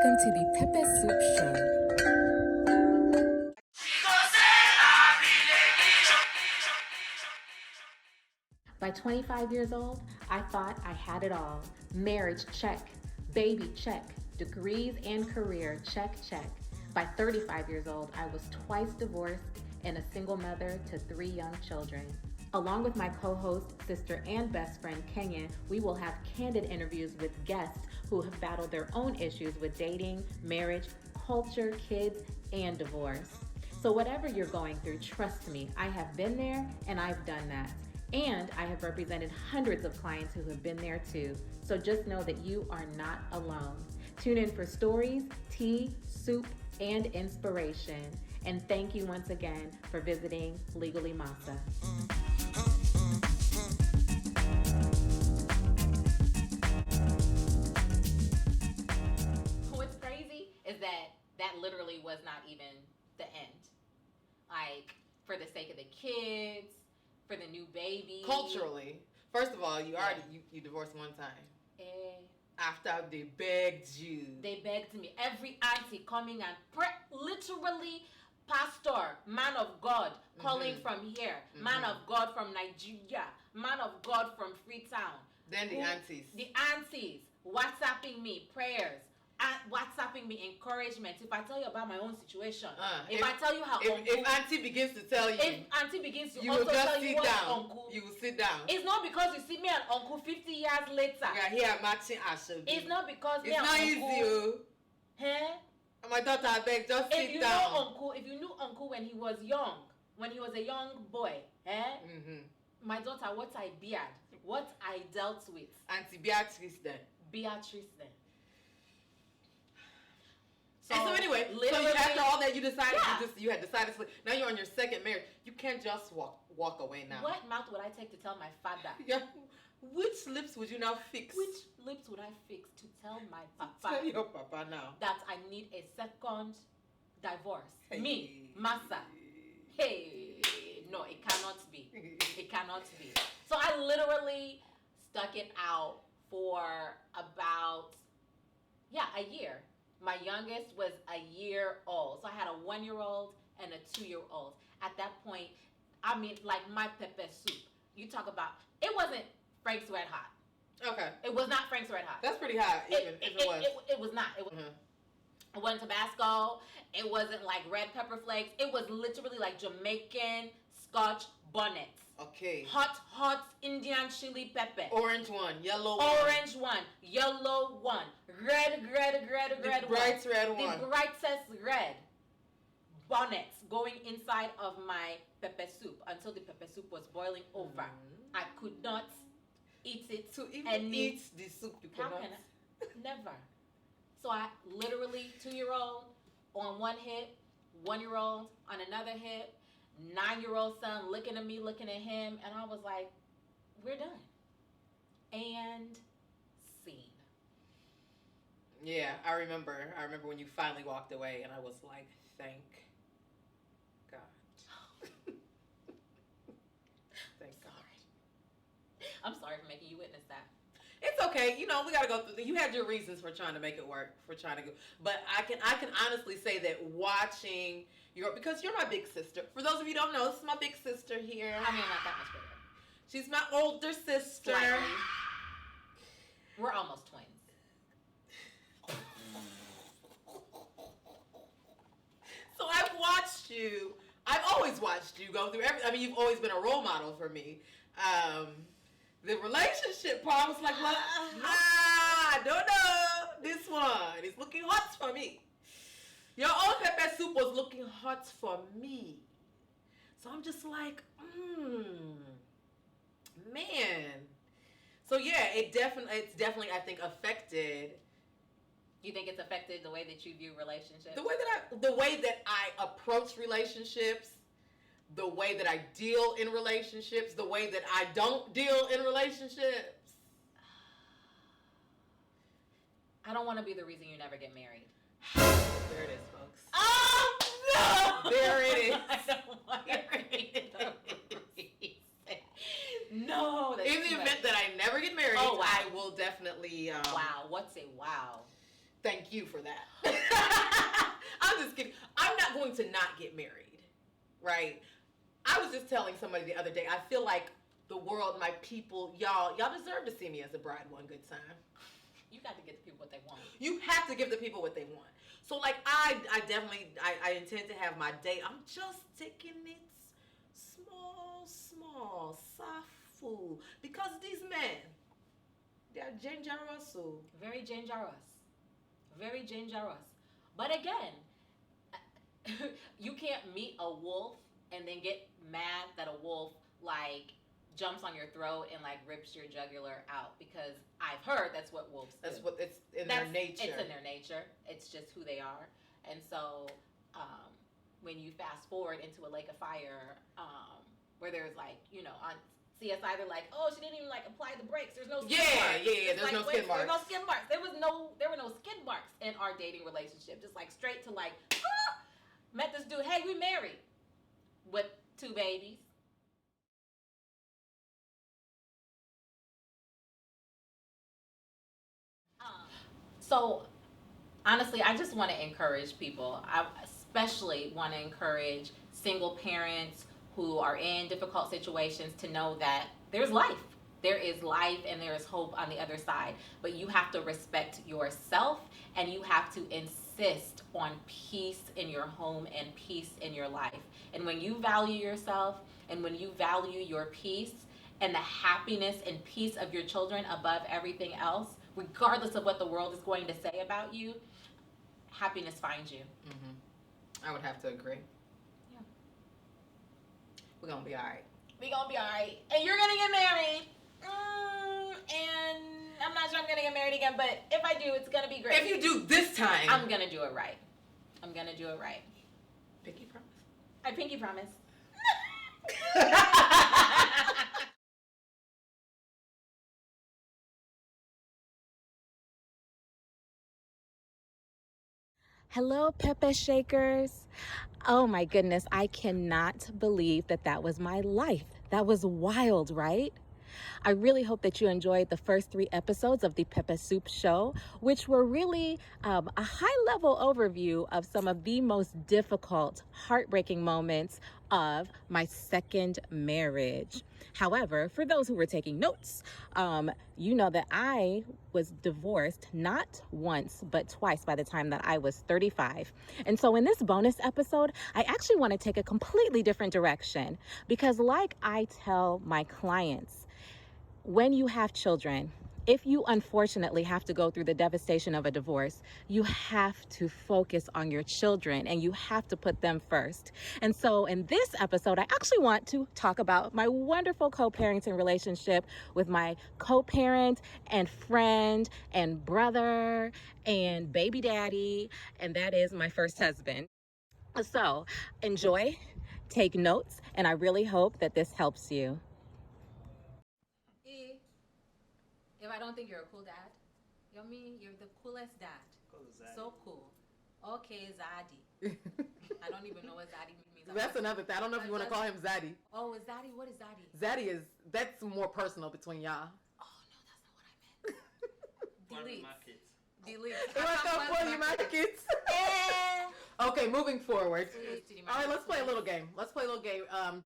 Welcome to the Peppeh Soup Show. By 25 years old, I thought I had it all. Marriage, check. Baby, check. Degrees and career, check, check. By 35 years old, I was twice divorced and a single mother to 3 young children. Along with my co-host, sister, and best friend, Kenya, we will have candid interviews with guests who have battled their own issues with dating, marriage, culture, kids, and divorce. So whatever you're going through, trust me, I have been there and I've done that. And I have represented hundreds of clients who have been there too. So just know that you are not alone. Tune in for stories, tea, soup, and inspiration. And thank you once again for visiting Legally Masah. What's crazy is that literally was not even the end. Like, for the sake of the kids, for the new baby. Culturally, first of all, you divorced one time. After they begged you. They begged me. Every auntie coming and literally, pastor, man of God, calling from here, man of God from Nigeria, man of God from Freetown. Then the aunties. The aunties WhatsApping me prayers. WhatsApping me encouragement. If I tell you about my own situation, if I tell you how if auntie begins to tell you, if auntie begins to you also will just tell you sit what down. uncle, You will sit down. it's not because you see me and uncle 50 years later. You are here matching Ashobi. It's not because it's me and not uncle. easy, oh. Huh? My daughter, I beg, just If sit you down. know uncle, if you knew uncle when he was young, when he was a young boy, my daughter, what I beared, what I dealt with. Auntie Beatrice then. Beatrice then. So anyway, after all that, you decided you had decided to. Now you're on your second marriage. You can't just walk away now. What mouth would I take to tell my father? Yeah. Which lips would you now fix? Which lips would I fix to tell my papa? Tell your papa now that I need a second divorce. Hey. Me, Masah. Hey, no, it cannot be. It cannot be. So I literally stuck it out for about a year. My youngest was a year old. So I had a 1-year-old and a 2-year-old. At that point, I mean, like my Peppeh soup. You talk about, it wasn't Frank's Red Hot. Okay. It was not Frank's Red Hot. That's pretty hot, even if it was. It was not. It was. It wasn't Tabasco. It wasn't like red pepper flakes. It was literally like Jamaican Scotch bonnets. Okay. Hot Indian chili pepper. Orange one, yellow one. Orange one, yellow one, red The one. bright red one. The brightest red. Bonnets going inside of my Peppeh soup until the Peppeh soup was boiling over. I could not eat it. To even eat the soup, you How cannot. can I? Never. So I literally 2-year-old on one hip, 1-year-old on another hip, 9-year-old son looking at me, looking at him, and I was like, we're done. And scene. Yeah, I remember when you finally walked away, and I was like, thank God. Thank God. I'm sorry for making you witness that. It's okay. You know, we gotta go through. You had your reasons for trying to make it work, for trying to go. But I can honestly say that watching because you're my big sister. For those of you who don't know, this is my big sister here. I mean, not that much bigger. She's my older sister. Slightly. We're almost twins. So I've always watched you go through everything. I mean, you've always been a role model for me. The relationship part was like, well, I don't know. This one is looking hot for me. Your own Peppeh soup was looking hot for me. So I'm just like, man. So yeah, it's definitely I think affected. You think it's affected the way that you view relationships? The way that I approach relationships, the way that I deal in relationships, the way that I don't deal in relationships. I don't want to be the reason you never get married. There it is, folks. Oh no! There it is. I don't want to be the reason. No, that's In the event that I never get married, I will definitely. Wow, what's a wow? Thank you for that. I'm just kidding. I'm not going to not get married, right? I was just telling somebody the other day, I feel like the world, my people, y'all deserve to see me as a bride one good time. You got to give the people what they want. You have to give the people what they want. So, like, I definitely intend to have my date. I'm just taking it small, soft food. Because these men, they're dangerous. Very dangerous. Very dangerous. But again, you can't meet a wolf and then get mad that a wolf, like, jumps on your throat and, like, rips your jugular out, because I've heard that's what wolves do. That's what it's in their nature. It's in their nature. It's just who they are. And so when you fast forward into a lake of fire, where there's, like, you know, on CSI, they're like, oh, she didn't even, like, apply the brakes. There's no skid marks. Yeah. There's no skid marks. There's no skid marks. There were no skid marks in our dating relationship. Just, like, straight to, like, met this dude. Hey, we married with 2 babies. So, honestly, I just want to encourage people. I especially want to encourage single parents who are in difficult situations to know that there's life. There is life and there is hope on the other side. But you have to respect yourself, and you have to insist on peace in your home and peace in your life. And when you value yourself, and when you value your peace and the happiness and peace of your children above everything else, regardless of what the world is going to say about you, happiness finds you. Mm-hmm. I would have to agree. Yeah. We're going to be all right. We're going to be all right. And you're going to get married. And I'm not sure I'm going to get married again, but if I do, it's going to be great. If you do this time. I'm going to do it right. I'm going to do it right. Pinky promise? I pinky promise. Hello, Peppeh Shakers. Oh my goodness, I cannot believe that was my life. That was wild, right? I really hope that you enjoyed the first 3 episodes of the Peppeh Soup Show, which were really a high-level overview of some of the most difficult, heartbreaking moments of my second marriage. However, for those who were taking notes, you know that I was divorced not once, but twice by the time that I was 35. And so in this bonus episode, I actually want to take a completely different direction, because like I tell my clients, when you have children, if you unfortunately have to go through the devastation of a divorce, you have to focus on your children and you have to put them first. And so in this episode, I actually want to talk about my wonderful co-parenting relationship with my co-parent and friend and brother and baby daddy, and that is my first husband. So enjoy, take notes, and I really hope that this helps you. If I don't think you're a cool dad, you know what I mean? You're the coolest dad. So cool. Okay, Zaddy. I don't even know what Zaddy means. That's another thing. I don't know if you want to call him Zaddy. Oh, is Zaddy? What is Zaddy? Zaddy that's more personal between y'all. Oh, no, that's not what I meant. Delete. What's up for you, my kids? Okay, moving forward. All right, let's play a little game.